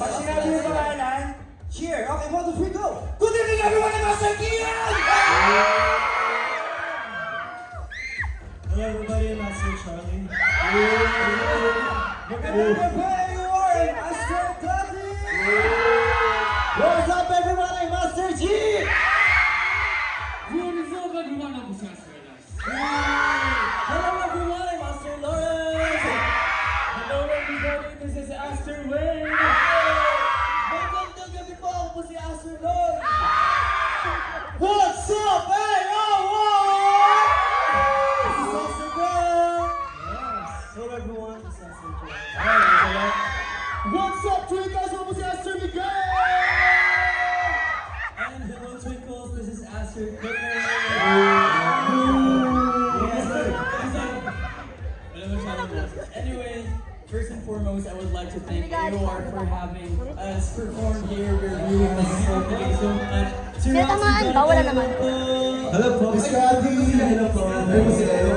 Pag sinabi yung pangalan, Cheer! Okay, 1, 2, 3, go! good evening everyone in Master Kian! Hello everybody, I'm Master Charlie. Maganda pa you are in Master Daddy! What's up everyone? I'm Master G! Hello everyone, I'm Master Lawrence! Hello everybody, this is Aster Wayne. Magandang gabi po, ako po si Aster Lawrence! What's up, hey, oh, what? This is Aster Girl! Yes. Hello everyone, this is Aster Wayne. What's up, Twinkles? Ako po si Aster Miguel! And hello Twinkles, this is Aster Cooker. Anyway, first and foremost, I would like to thank AOR for having us perform here. We're really thankful. Thank you so much. Natamaan ba? Wala naman. Hello po. Mr. Adi! Hello po. And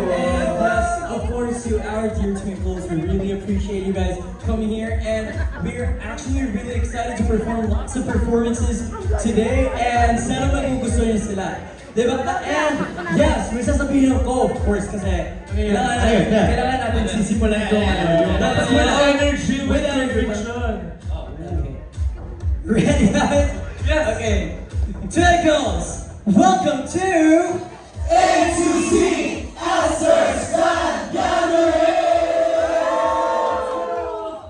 yes, of course, to our dear Twinkles, we really appreciate you guys coming here. And we're actually really excited to perform lots of performances today. And sana magugustuhan niyo sila. Diba? And yes, may sasabihin ako, of course, kasi kailangan natin sisimulan ito. That's with energy, with energy. Oh, okay. Ready, guys? Yes. Okay. Twinkles, welcome to A2C Aster Stan Gathering!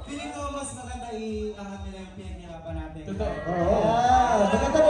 Feeling ko mas maganda i-angat nila yung pinaghirapan natin. Totoo. Oh, maganda